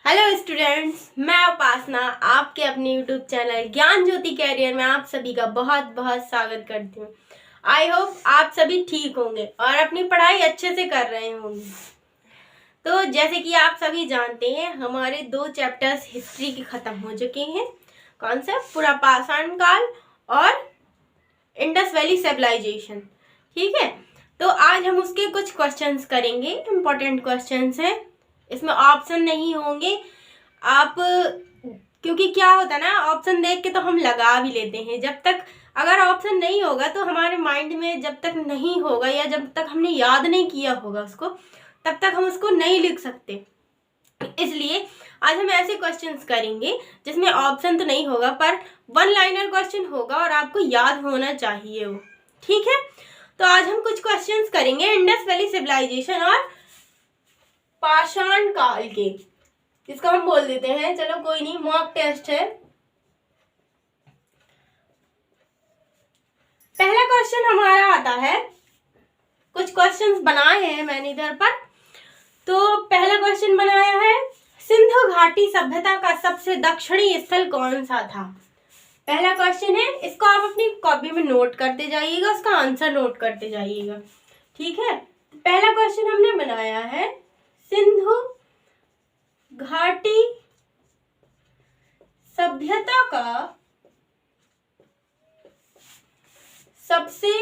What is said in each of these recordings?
Hello students, मैं उपासना आपके अपने यूट्यूब चैनल ज्ञान ज्योति कैरियर में आप सभी का बहुत बहुत स्वागत करती हूँ। आई होप आप सभी ठीक होंगे और अपनी पढ़ाई अच्छे से कर रहे होंगे। तो जैसे कि आप सभी जानते हैं, हमारे 2 चैप्टर्स हिस्ट्री के खत्म हो चुके हैं। कौन सा? पूरा पाषाण काल और इंडस वैली सिविलाइजेशन। ठीक है, तो आज हम उसके कुछ क्वेश्चंस करेंगे। इंपॉर्टेंट क्वेश्चंस हैं, इसमें ऑप्शन नहीं होंगे। आप क्योंकि क्या होता है ना, ऑप्शन देख के तो हम लगा भी लेते हैं। जब तक अगर ऑप्शन नहीं होगा तो हमारे माइंड में जब तक नहीं होगा या जब तक हमने याद नहीं किया होगा उसको, तब तक हम उसको नहीं लिख सकते। इसलिए आज हम ऐसे क्वेश्चंस करेंगे जिसमें ऑप्शन तो नहीं होगा, पर 1 लाइनर क्वेश्चन होगा और आपको याद होना चाहिए वो। ठीक है, तो आज हम कुछ क्वेश्चंस करेंगे इंडस वैली सिविलाइजेशन और पाषाण काल के, जिसको हम बोल देते हैं, चलो कोई नहीं, मॉक टेस्ट है। पहला क्वेश्चन हमारा आता है, कुछ क्वेश्चंस बनाए हैं मैंने इधर पर। तो पहला क्वेश्चन बनाया है, सिंधु घाटी सभ्यता का सबसे दक्षिणी स्थल कौन सा था? पहला क्वेश्चन है, इसको आप अपनी कॉपी में नोट करते जाइएगा, उसका आंसर नोट करते जाइएगा। ठीक है, पहला क्वेश्चन हमने बनाया है, सिंधु घाटी सभ्यता का सबसे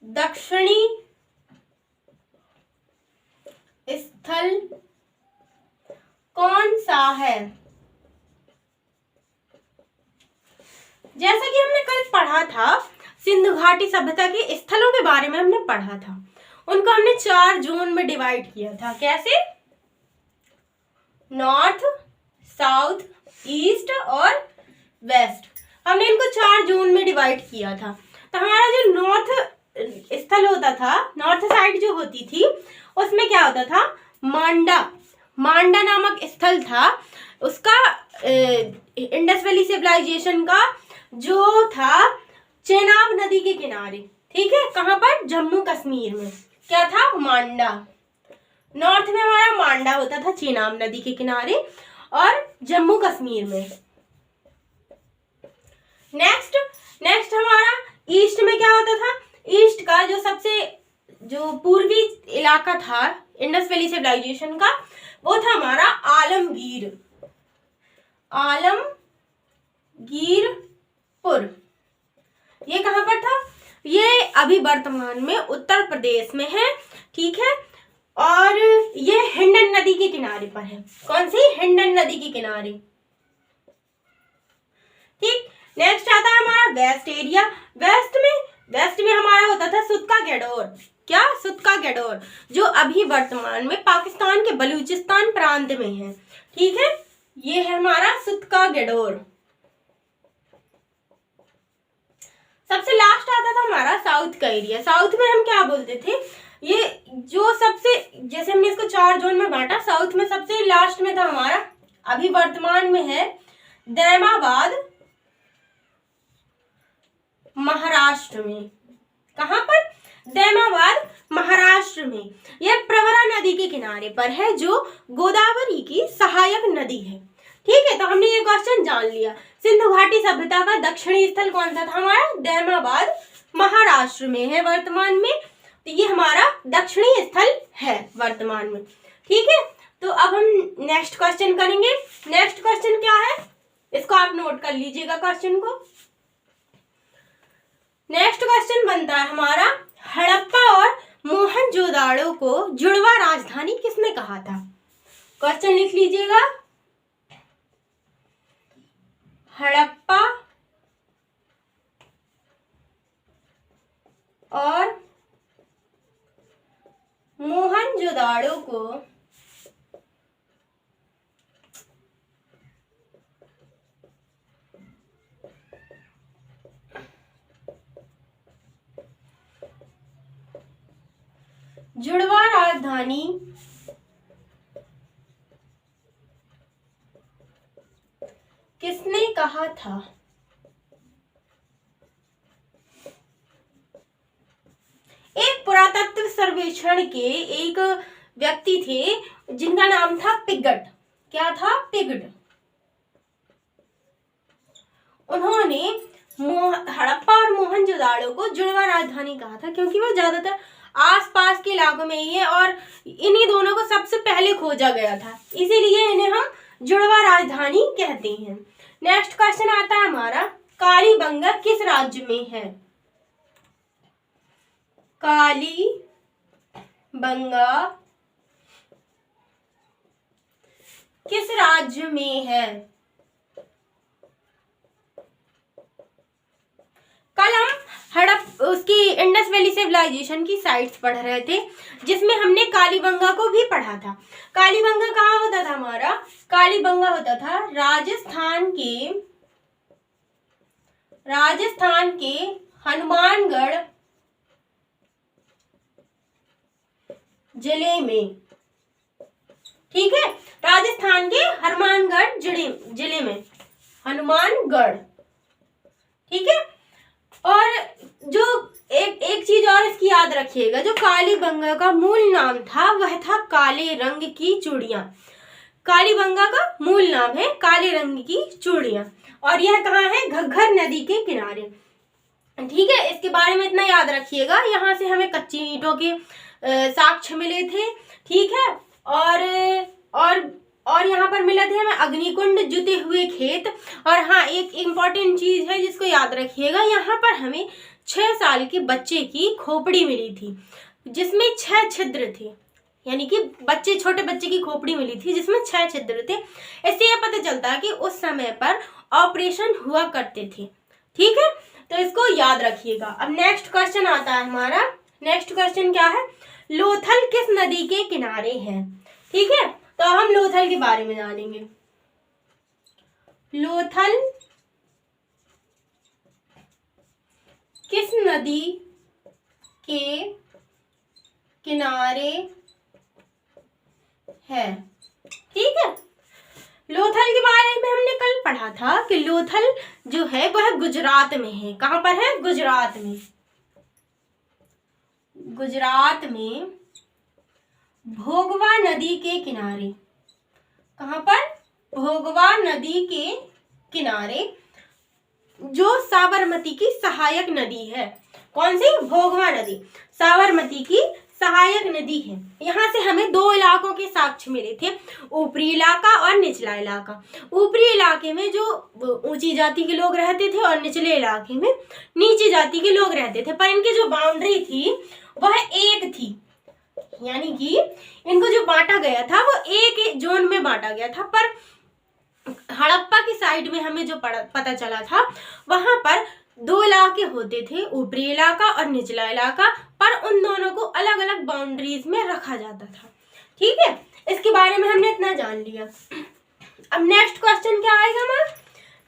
दक्षिणी स्थल कौन सा है? जैसा कि हमने कल पढ़ा था, सिंधु घाटी सभ्यता के स्थलों के बारे में हमने पढ़ा था। उनको हमने 4 जोन में डिवाइड किया था। कैसे? नॉर्थ, साउथ, ईस्ट और वेस्ट। हमने इनको 4 जोन में डिवाइड किया था। तो हमारा जो नॉर्थ स्थल होता था, नॉर्थ साइड जो होती थी, उसमें क्या होता था? मांडा नामक स्थल था। उसका इंडस वैली सिविलाइजेशन का जो था चेनाब नदी के किनारे। ठीक है, कहाँ पर? जम्मू कश्मीर में। क्या था? मांडा। नॉर्थ में हमारा मांडा होता था चेनाब नदी के किनारे, और जम्मू कश्मीर में। नेक्स्ट हमारा ईस्ट में क्या होता था? ईस्ट का जो पूर्वी इलाका था इंडस वैली सिविलाइजेशन का, वो था हमारा आलमगीरपुर। ये कहाँ पर था? ये अभी वर्तमान में उत्तर प्रदेश में है। ठीक है, और ये हिंडन नदी के किनारे पर है। कौन सी? हिंडन नदी के किनारे। ठीक, नेक्स्ट आता है हमारा वेस्ट एरिया। वेस्ट में हमारा होता था सुत्का गैडोर। क्या? सुत्का गैडोर, जो अभी वर्तमान में पाकिस्तान के बलूचिस्तान प्रांत में है। ठीक है, ये है हमारा सुत्का गैडोर। सबसे लास्ट आता था हमारा साउथ का एरिया। साउथ में हम क्या बोलते थे? ये जो सबसे, जैसे हमने इसको 4 जोन में बांटा, साउथ में सबसे लास्ट में था हमारा, अभी वर्तमान में है, दैमाबाद, महाराष्ट्र में। कहां पर? दैमाबाद, महाराष्ट्र में। यह प्रवरा नदी के किनारे पर है, जो गोदावरी की सहायक नदी है। ठीक है, तो हमने ये क्वेश्चन जान लिया। सिंधु घाटी सभ्यता का दक्षिणी स्थल कौन सा था? हमारा दैमाबाद, महाराष्ट्र में है वर्तमान में। तो ये हमारा दक्षिणी स्थल है वर्तमान में। ठीक है, तो अब हम नेक्स्ट क्वेश्चन करेंगे। नेक्स्ट क्वेश्चन क्या है, इसको आप नोट कर लीजिएगा क्वेश्चन को। नेक्स्ट क्वेश्चन बनता है हमारा, हड़प्पा और मोहनजोदाड़ो को जुड़वा राजधानी किसने कहा था? क्वेश्चन लिख लीजिएगा। हड़प्पा और मोहनजोदाड़ो को जुड़वा राजधानी किसने कहा था? एक पुरातत्व सर्वेक्षण के एक व्यक्ति थे जिनका नाम था पिगट। क्या था? पिगट। उन्होंने हड़प्पा और मोहनजोदाड़ो को जुड़वा राजधानी कहा था, क्योंकि वो ज्यादातर आसपास के इलाकों में ही है और इन्हीं दोनों को सबसे पहले खोजा गया था, इसीलिए इन्हें हम जुड़वा राजधानी कहते हैं। नेक्स्ट क्वेश्चन आता है हमारा, कालीबंगा किस राज्य में है? कालीबंगा किस राज्य में है? कल हम उसकी इंडस वैली सिविलाइजेशन की साइट्स पढ़ रहे थे, जिसमें हमने कालीबंगा को भी पढ़ा था। कालीबंगा कहाँ होता था हमारा? कालीबंगा होता था राजस्थान के हनुमानगढ़ जिले में। ठीक है, राजस्थान के हनुमानगढ़ जिले में, हनुमानगढ़। ठीक है, और जो एक चीज और इसकी याद रखिएगा, जो कालीबंगा का मूल नाम था वह था काले रंग की चूड़ियां। कालीबंगा का मूल नाम है काले रंग की चूड़ियां, और यह कहाँ है? घग्गर नदी के किनारे। ठीक है, इसके बारे में इतना याद रखिएगा। यहाँ से हमें कच्ची ईंटों के साक्ष्य मिले थे। ठीक है, और यहाँ पर मिला थे हमें अग्निकुंड, जुते हुए खेत। और हाँ, एक इम्पॉर्टेंट चीज है जिसको याद रखिएगा, यहाँ पर हमें 6 साल के बच्चे की खोपड़ी मिली थी, जिसमें 6 छिद्र थे। यानी कि छोटे बच्चे की खोपड़ी मिली थी जिसमें 6 छिद्र थे। इससे यह पता चलता है कि उस समय पर ऑपरेशन हुआ करते थे। ठीक है, तो इसको याद रखिएगा। अब नेक्स्ट क्वेश्चन आता है हमारा। नेक्स्ट क्वेश्चन क्या है? लोथल किस नदी के किनारे है? ठीक है, तो हम लोथल के बारे में जानेंगे। लोथल किस नदी के किनारे है? ठीक है, लोथल के बारे में हमने कल पढ़ा था कि लोथल जो है वह गुजरात में है। कहां पर है? गुजरात में। गुजरात में भोगवा नदी के किनारे। कहां पर? भोगवा नदी के किनारे, जो साबरमती की सहायक नदी है। कौन सी? भोगवा नदी साबरमती की सहायक नदी है। यहाँ से हमें 2 इलाकों के साक्ष्य मिले थे, ऊपरी इलाका और निचला इलाका। ऊपरी इलाके में जो ऊंची जाति के लोग रहते थे और निचले इलाके में नीची जाति के लोग रहते थे, पर इनकी जो बाउंड्री थी वह एक थी। यानी कि इनको जो बांटा गया था वो एक जोन में बांटा गया था। पर हड़प्पा की साइड में हमें जो पता चला था, वहां पर 2 इलाके होते थे, ऊपरी इलाका और निचला इलाका, पर उन दोनों को अलग अलग बाउंड्रीज में रखा जाता था। ठीक है, इसके बारे में हमने इतना जान लिया। अब नेक्स्ट क्वेश्चन क्या आएगा हमारा?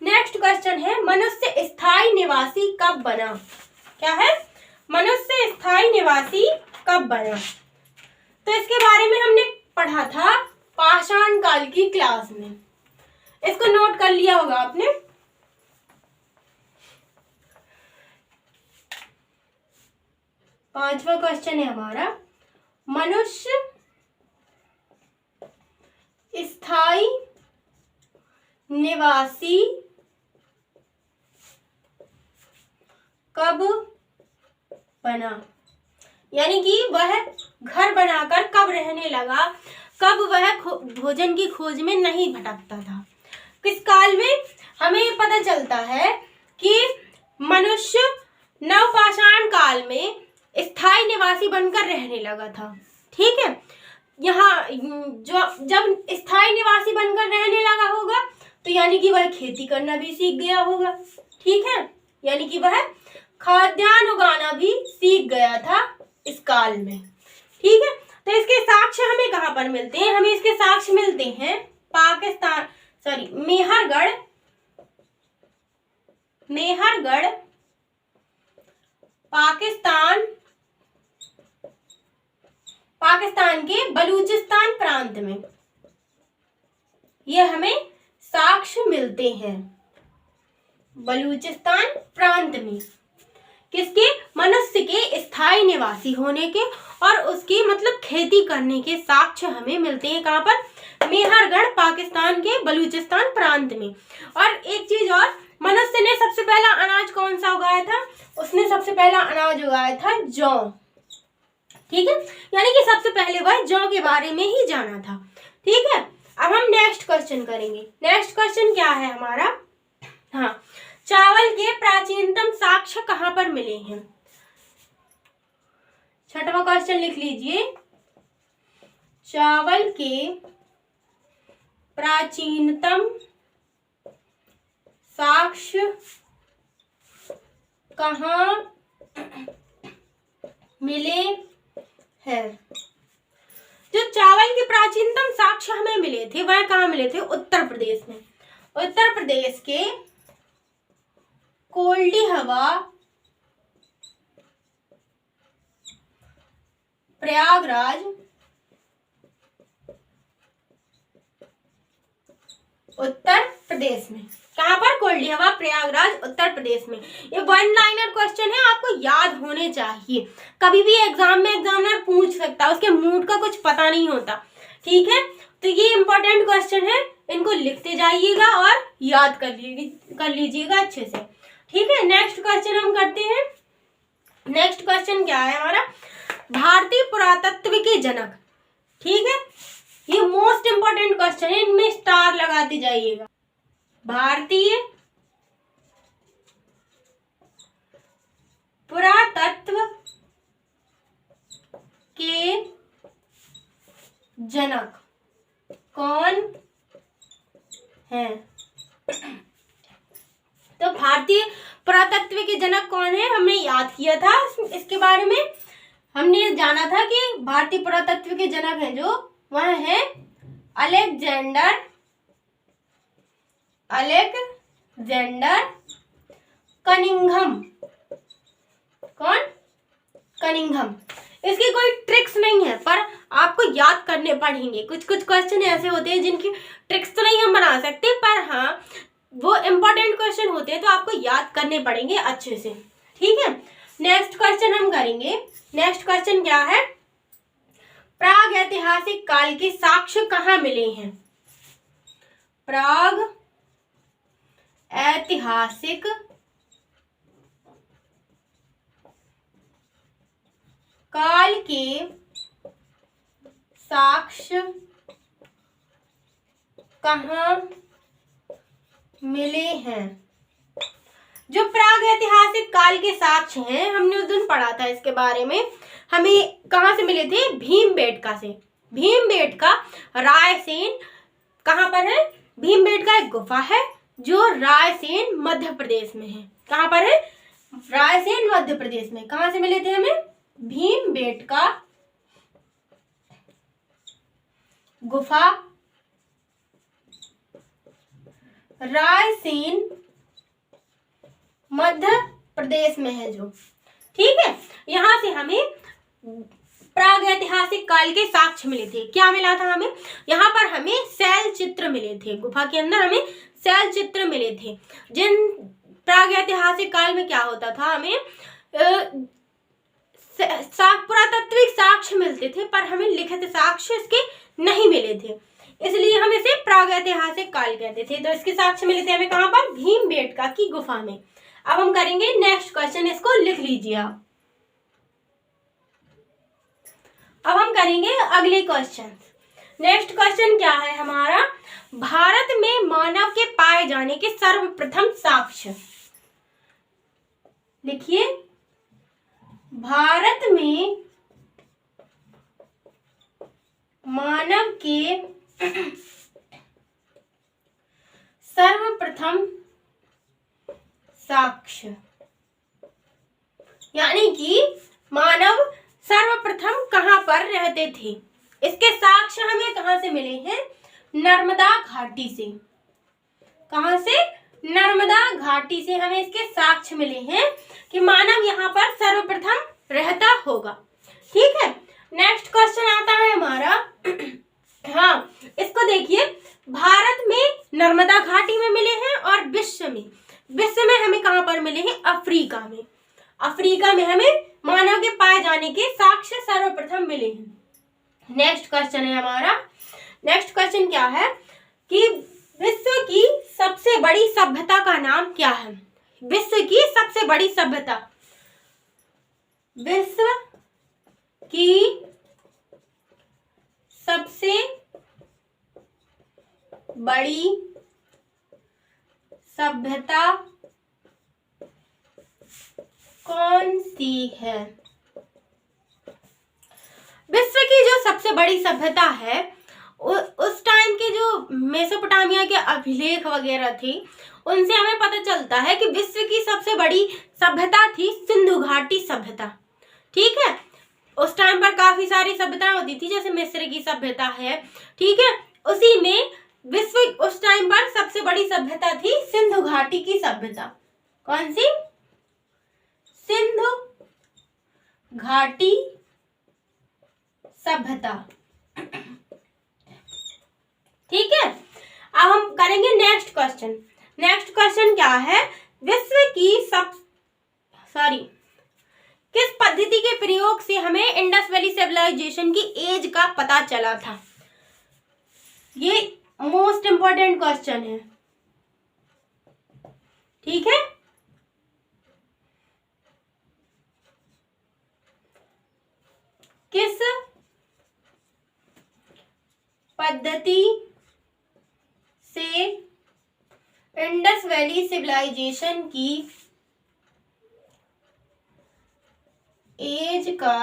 नेक्स्ट क्वेश्चन है, मनुष्य स्थायी निवासी कब बना? क्या है? मनुष्य स्थायी निवासी कब बना? तो इसके बारे में हमने पढ़ा था पाषाण काल की क्लास में। इसको नोट कर लिया होगा आपने। पांचवा क्वेश्चन है हमारा, मनुष्य स्थायी निवासी कब बना? यानी कि वह घर बनाकर कब रहने लगा, कब वह भोजन की खोज में नहीं भटकता था। किस काल में? हमें पता चलता है कि मनुष्य नवपाषाण काल में स्थायी निवासी बनकर रहने लगा था। ठीक है, यहाँ जब स्थायी निवासी बनकर रहने लगा होगा तो यानी कि वह खेती करना भी सीख गया होगा। ठीक है, यानी कि वह खाद्यान्न उगाना भी सीख गया था इस काल में। ठीक है, तो इसके साक्ष्य हमें कहाँ पर मिलते हैं? हमें इसके साक्ष्य मिलते हैं मेहरगढ़ पाकिस्तान के बलूचिस्तान प्रांत में। यह हमें साक्ष्य मिलते हैं बलूचिस्तान प्रांत में। किसके? मनुष्य के स्थायी निवासी होने के और उसकी मतलब खेती करने के साक्ष्य हमें मिलते हैं कहाँ पर? मेहरगढ़, पाकिस्तान के बलूचिस्तान प्रांत में। और एक चीज और, मनुष्य ने सबसे पहला अनाज कौन सा उगाया था? उसने सबसे पहला अनाज उगाया था जौ। ठीक है, यानी कि सबसे पहले वह जौ के बारे में ही जाना था। ठीक है, अब हम नेक्स्ट क्वेश्चन करेंगे। नेक्स्ट क्वेश्चन क्या है हमारा? हाँ, चावल के प्राचीनतम साक्ष्य कहाँ पर मिले हैं? छठवां क्वेश्चन लिख लीजिए, चावल के प्राचीनतम साक्ष्य कहाँ मिले हैं? जो चावल के प्राचीनतम साक्ष्य हमें मिले थे वह कहाँ मिले थे? उत्तर प्रदेश में। उत्तर प्रदेश के कोल्डीहवा, प्रयागराज, उत्तर प्रदेश में। कहाँ पर? कोल्डीहवा, प्रयागराज, उत्तर प्रदेश में। ये वन लाइनर क्वेश्चन है, आपको याद होने चाहिए। कभी भी एग्जाम में एग्जामिनर पूछ सकता है, उसके मूड का कुछ पता नहीं होता। ठीक है, तो ये इंपॉर्टेंट क्वेश्चन है, इनको लिखते जाइएगा और याद कर लीजिएगा अच्छे से। ठीक है, नेक्स्ट क्वेश्चन हम करते हैं। नेक्स्ट क्वेश्चन क्या है हमारा? भारतीय पुरातत्व के जनक। ठीक है, ये मोस्ट इंपॉर्टेंट क्वेश्चन है, इनमें स्टार लगाते जाइएगा। भारतीय पुरातत्व के जनक कौन है? तो भारतीय पुरातत्व के जनक कौन है? हमने याद किया था इसके बारे में। हमने जाना था कि भारतीय पुरातत्व के जनक हैं जो, वह है अलेक्जेंडर कनिंघम। कौन? कनिंघम। इसकी कोई ट्रिक्स नहीं है, पर आपको याद करने पड़ेंगे। कुछ कुछ क्वेश्चन ऐसे होते हैं जिनकी ट्रिक्स तो नहीं हम बना सकते, पर हाँ वो इम्पोर्टेंट क्वेश्चन होते हैं तो आपको याद करने पड़ेंगे अच्छे से। ठीक है, नेक्स्ट क्वेश्चन हम करेंगे। नेक्स्ट क्वेश्चन क्या है? प्राग ऐतिहासिक काल के साक्ष्य कहाँ मिले हैं? प्राग ऐतिहासिक काल के साक्ष्य कहाँ मिले हैं? जो प्राग ऐतिहासिक काल के साक्ष्य हैं, हमने उस दिन पढ़ा था इसके बारे में। हमें कहाँ से मिले थे? भीमबेटका से। भीमबेटका रायसेन कहाँ पर है? भीमबेटका एक गुफा है जो रायसेन मध्य प्रदेश में है। कहाँ पर है? रायसेन मध्य प्रदेश में। कहाँ से मिले थे हमें? भीमबेटका गुफा रायसेन मध्य प्रदेश में है जो। ठीक है, यहां से हमें प्राग ऐतिहासिक काल के साक्ष्य मिले थे। क्या मिला था हमें? यहाँ पर हमें शैल चित्र मिले थे। गुफा के अंदर हमें शैल चित्र मिले थे। जिन प्राग ऐतिहासिक काल में क्या होता था, हमें पुरातात्विक साक्ष्य मिलते थे, पर हमें लिखित साक्ष्य इसके नहीं मिले थे, इसलिए हम इसे प्राग ऐतिहासिक काल कहते थे। तो इसके साक्ष्य मिले थे हमें कहाँ पर? भीमबेटका की गुफा में। अब हम करेंगे नेक्स्ट क्वेश्चन, इसको लिख लीजिए आप। अब हम करेंगे अगले क्वेश्चन। नेक्स्ट क्वेश्चन क्या है हमारा? भारत में मानव के पाए जाने के सर्वप्रथम साक्ष्य। लिखिए, भारत में मानव के सर्वप्रथम साक्ष्य, यानी कि मानव सर्वप्रथम कहां पर रहते थे। इसके साक्ष्य हमें कहां से मिले हैं? नर्मदा घाटी से। कहां से? नर्मदा घाटी से हमें इसके साक्ष्य मिले हैं कि मानव यहाँ पर सर्वप्रथम रहता होगा। ठीक है, नेक्स्ट क्वेश्चन आता है हमारा। हाँ, इसको देखिए, भारत में नर्मदा घाटी में मिले हैं और विश्व में हमें कहां पर मिले हैं? अफ्रीका में। अफ्रीका में हमें मानव के पाए जाने के साक्ष्य सर्वप्रथम मिले हैं। नेक्स्ट क्वेश्चन है हमारा। नेक्स्ट क्वेश्चन क्या है कि विश्व की सबसे बड़ी सभ्यता का नाम क्या है? विश्व की सबसे बड़ी सभ्यता, विश्व की सबसे बड़ी सभ्यता कौन सी है? विश्व की जो सबसे बड़ी सभ्यता है, उस टाइम के जो मेसोपोटामिया के अभिलेख वगैरह थे, उनसे हमें पता चलता है कि विश्व की सबसे बड़ी सभ्यता थी सिंधु घाटी सभ्यता। ठीक है, उस टाइम पर काफी सारी सभ्यताएं होती थी, जैसे मिस्र की सभ्यता है। ठीक है, उसी में विश्व उस टाइम पर सबसे बड़ी सभ्यता थी सिंधु घाटी की सभ्यता। कौन सी? सिंधु घाटी सभ्यता। ठीक है, अब हम करेंगे नेक्स्ट क्वेश्चन। नेक्स्ट क्वेश्चन क्या है? विश्व की किस पद्धति के प्रयोग से हमें इंडस वैली सिविलाइजेशन की एज का पता चला था? ये मोस्ट इंपॉर्टेंट क्वेश्चन है। ठीक है, किस पद्धति से इंडस वैली सिविलाइजेशन की एज का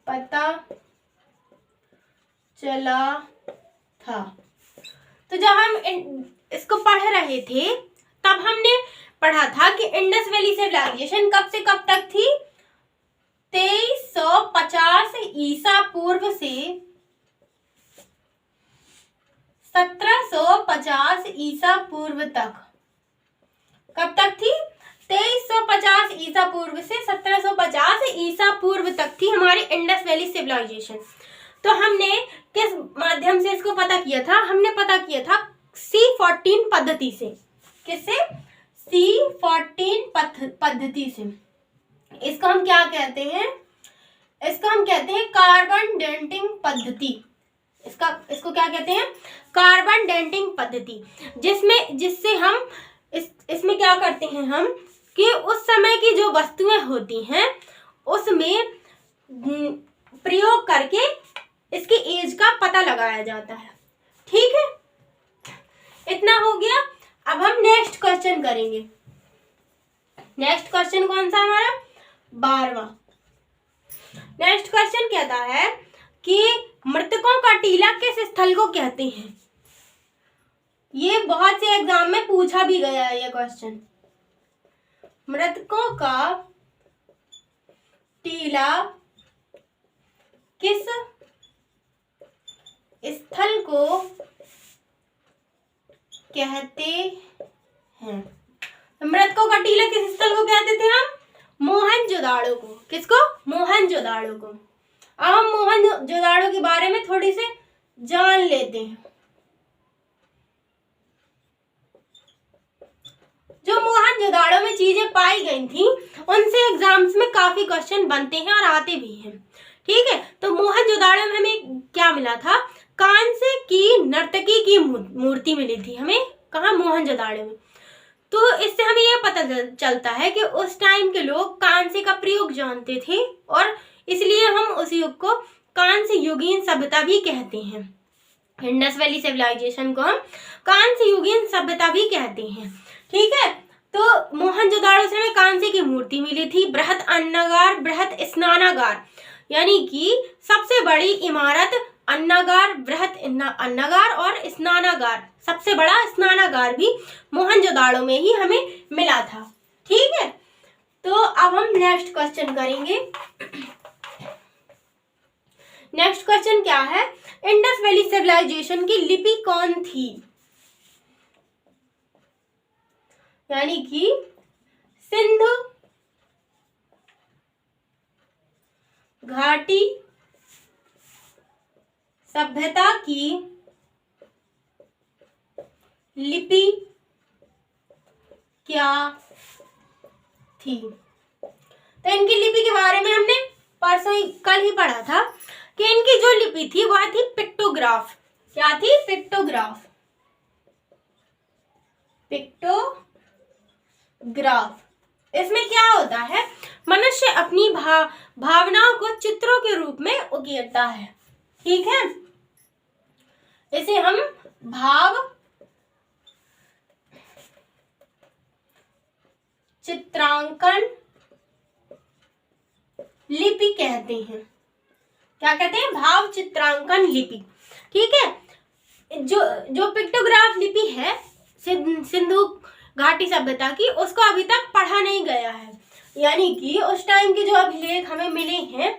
पता चला था? तो जब हम इसको पढ़ रहे थे तब हमने पढ़ा था कि इंडस वैली सिविलाइजेशन कब से कब तक थी? 2350 ईसा पूर्व से 1750 ईसा पूर्व तक। कब तक थी? 2350 ईसा पूर्व से 1750 ईसा पूर्व तक थी हमारी इंडस वैली सिविलाइजेशन। तो हमने किस माध्यम से इसको पता किया था? हमने पता किया था C14 पद्धति से। किससे? C14 पद्धति से। इसको हम क्या कहते हैं? इसको हम कहते हैं कार्बन डेटिंग पद्धति। इसको क्या कहते हैं? कार्बन डेटिंग पद्धति। जिससे हम इसमें क्या करते हैं हम कि उस समय की जो वस्तुएं होती हैं उसमें प्रयोग करके इसकी एज का पता लगाया जाता है। ठीक है, इतना हो गया। अब हम नेक्स्ट क्वेश्चन करेंगे। नेक्स्ट क्वेश्चन कौन सा हमारा? 12वां। नेक्स्ट क्वेश्चन कहता है कि मृतकों का टीला किस स्थल को कहते हैं? ये बहुत से एग्जाम में पूछा भी गया है ये क्वेश्चन। मृतकों का टीला किस स्थल को कहते हैं? मृतकों का टीला किस स्थल को कहते थे हम? मोहनजोदाड़ो को। किसको? मोहनजोदाड़ो को। अब हम मोहनजोदाड़ो के बारे में थोड़ी से जान लेते हैं। जो मोहनजोदाड़ो में चीजें पाई गई थी उनसे एग्जाम्स में काफी क्वेश्चन बनते हैं और आते भी हैं। ठीक है, तो मोहनजोदाड़ो में हमें क्या मिला था? कांसे की नर्तकी की मूर्ति मिली थी हमें। कहाँ? मोहनजोदाड़ो में। तो इससे हमें यह पता चलता है कि उस टाइम के लोग कांसे का प्रयोग जानते थे और इसलिए हम उस युग को कांस्य युगीन सभ्यता भी कहते हैं। इंडस वैली सिविलाइजेशन को हम कांस्य युगीन सभ्यता भी कहते हैं। ठीक है, तो मोहनजोदाड़ो से हमें कांसे की मूर्ति मिली थी। बृहत अन्नागार, बृहत स्नानागार, यानी कि सबसे बड़ी इमारत अन्नागार, बृहत अन्नागार और स्नानागार, सबसे बड़ा स्नानागार भी मोहनजोदाड़ो में ही हमें मिला था। ठीक है, तो अब हम नेक्स्ट क्वेश्चन करेंगे। नेक्स्ट क्वेश्चन क्या है? इंडस वैली सिविलाइजेशन की लिपि कौन थी? यानी कि सिंधु घाटी सभ्यता की लिपि क्या थी? तो इनकी लिपि के बारे में हमने कल ही पढ़ा था कि इनकी जो लिपि थी वह थी पिक्टोग्राफ। क्या थी? पिक्टोग्राफ। पिक्टोग्राफ। इसमें क्या होता है, मनुष्य अपनी भावनाओं को चित्रों के रूप में उकेरता है। ठीक है, इसे हम भाव चित्रांकन लिपि कहते हैं। क्या कहते हैं? भाव चित्रांकन लिपि। ठीक है, जो पिक्टोग्राफ लिपि है सिंधु घाटी सभ्यता की, उसको अभी तक पढ़ा नहीं गया है। यानी कि उस टाइम के जो अभिलेख हमें मिले हैं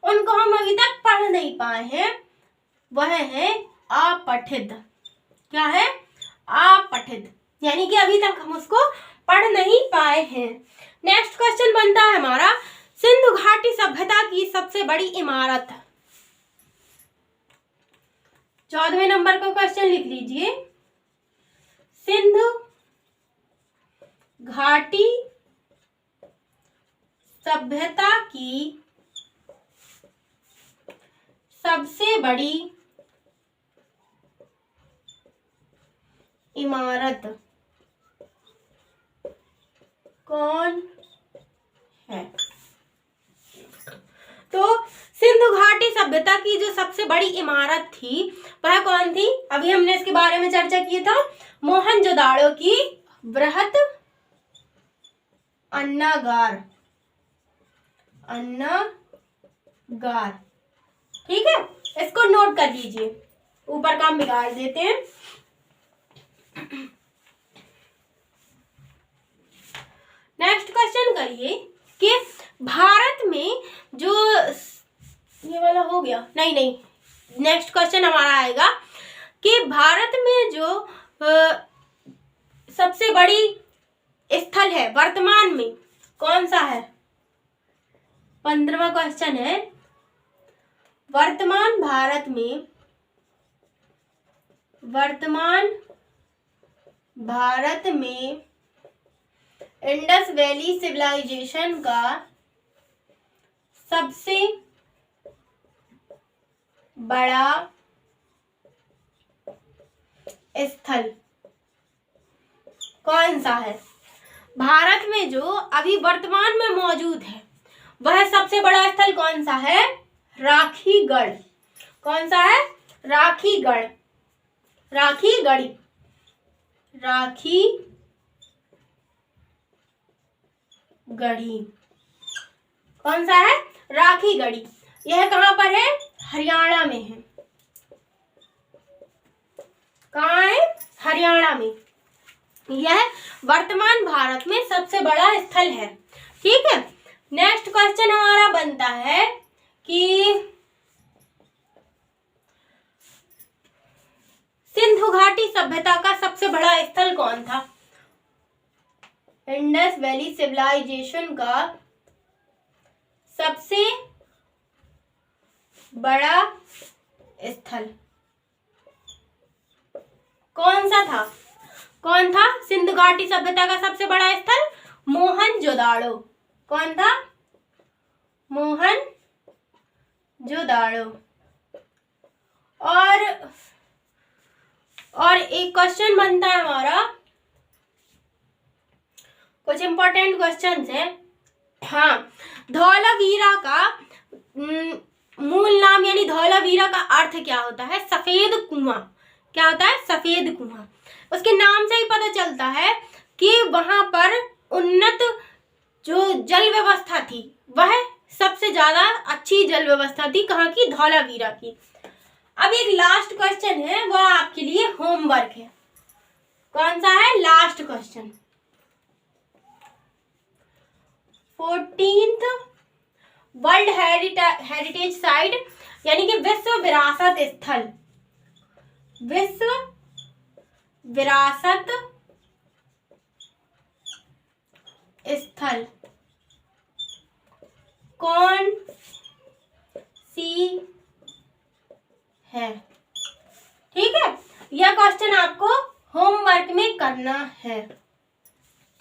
उनको हम अभी तक पढ़ नहीं पाए हैं। वह है अपठित। क्या है? अपठित, यानी कि अभी तक हम उसको पढ़ नहीं पाए हैं। नेक्स्ट क्वेश्चन बनता है हमारा, सिंधु घाटी सभ्यता की सबसे बड़ी इमारत। 14वें नंबर का क्वेश्चन लिख लीजिए। सिंधु घाटी सभ्यता की सबसे बड़ी इमारत कौन है? तो सिंधु घाटी सभ्यता की जो सबसे बड़ी इमारत थी वह कौन थी? अभी हमने इसके बारे में चर्चा की था, मोहनजोदाड़ो की बृहत अन्नागार। ठीक है, इसको नोट कर लीजिए, ऊपर का हम बिगाड़ देते हैं। नेक्स्ट क्वेश्चन करिए कि भारत में जो ये वाला हो गया, नहीं, नेक्स्ट क्वेश्चन हमारा आएगा कि भारत में जो सबसे बड़ी स्थल है वर्तमान में कौन सा है? 15वां क्वेश्चन है, वर्तमान भारत में इंडस वैली सिविलाइजेशन का सबसे बड़ा स्थल कौन सा है? भारत में जो अभी वर्तमान में मौजूद है वह सबसे बड़ा स्थल कौन सा है? राखीगढ़। कौन सा है? राखीगढ़। राखीगढ़ी। कौन सा है? राखीगढ़ी। यह कहां पर है? हरियाणा में है। कहाँ है? हरियाणा में। यह वर्तमान भारत में सबसे बड़ा स्थल है। ठीक है, नेक्स्ट क्वेश्चन हमारा बनता है कि सिंधु घाटी सभ्यता का सबसे बड़ा स्थल कौन था? इंडस वैली सिविलाइजेशन का सबसे बड़ा स्थल कौन सा था? कौन था सिंधु घाटी सभ्यता का सबसे बड़ा स्थल? मोहनजोदाड़ो। कौन था? मोहनजोदाड़ो। और एक क्वेश्चन बनता है हमारा, कुछ इंपॉर्टेंट क्वेश्चंस हैं। हाँ, धौलावीरा का मूल नाम यानी धौलावीरा का अर्थ क्या होता है? सफेद कुआं। क्या होता है? सफेद कुआं। उसके नाम से ही पता चलता है कि वहां पर उन्नत जो जल व्यवस्था थी वह सबसे ज्यादा अच्छी जल व्यवस्था थी। कहाँ की? धौलावीरा की। अब एक लास्ट क्वेश्चन है, वह आपके लिए होमवर्क है। कौन सा है? Last question. 14th world heritage site यानी कि विश्व विरासत स्थल, विश्व विरासत स्थल कौन सी है? ठीक है, यह क्वेश्चन आपको होमवर्क में करना है।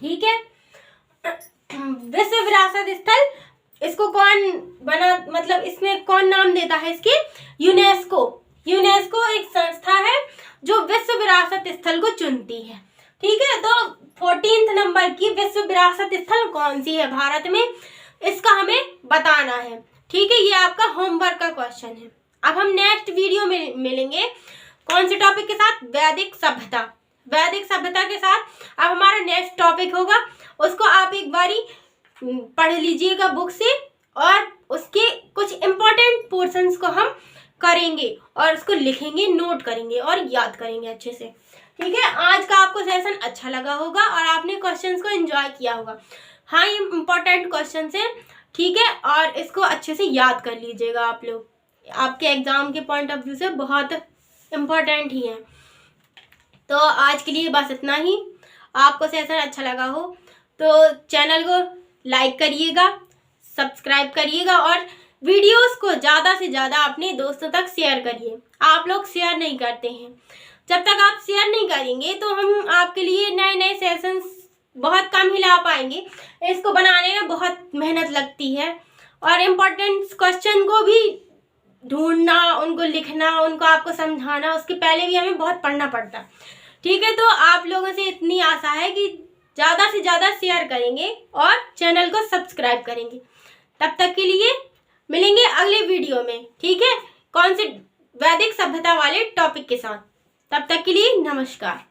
ठीक है, विश्व विरासत स्थल इसको कौन बना, मतलब इसमें कौन नाम देता है इसके? यूनेस्को। यूनेस्को एक संस्था है जो विश्व विरासत स्थल को चुनती है। ठीक है, तो 14 नंबर की विश्व विरासत स्थल कौन सी है भारत में, इसका हमें बताना है। ठीक है, ये आपका होमवर्क का क्वेश्चन है। अब हम नेक्स्ट वीडियो में मिलेंगे कौन से टॉपिक के साथ? वैदिक सभ्यता। वैदिक सभ्यता के साथ अब हमारा नेक्स्ट टॉपिक होगा, उसको आप एक बारी पढ़ लीजिएगा बुक से, और उसके कुछ इम्पोर्टेंट पोर्शंस को हम करेंगे और उसको लिखेंगे, नोट करेंगे और याद करेंगे अच्छे से। ठीक है, आज का आपको सेशन अच्छा लगा होगा और आपने क्वेश्चंस को एंजॉय किया होगा। हाँ, ये इम्पोर्टेंट क्वेश्चंस हैं। ठीक है, और इसको अच्छे से याद कर लीजिएगा आप लोग, आपके एग्जाम के पॉइंट ऑफ व्यू से बहुत इम्पोर्टेंट ही है। तो आज के लिए बस इतना ही। आपको सेशन अच्छा लगा हो तो चैनल को लाइक करिएगा, सब्सक्राइब करिएगा और वीडियोस को ज़्यादा से ज़्यादा अपने दोस्तों तक शेयर करिए। आप लोग शेयर नहीं करते हैं, जब तक आप शेयर नहीं करेंगे तो हम आपके लिए नए नए सेशंस बहुत कम ही ला पाएंगे। इसको बनाने में बहुत मेहनत लगती है और इम्पोर्टेंट क्वेश्चन को भी ढूंढना, उनको लिखना, उनको आपको समझाना, उसके पहले भी हमें बहुत पढ़ना पड़ता है। ठीक है, तो आप लोगों से इतनी आशा है कि ज़्यादा से ज़्यादा शेयर करेंगे और चैनल को सब्सक्राइब करेंगे। तब तक के लिए मिलेंगे अगले वीडियो में। ठीक है, कौन से? वैदिक सभ्यता वाले टॉपिक के साथ। तब तक के लिए नमस्कार।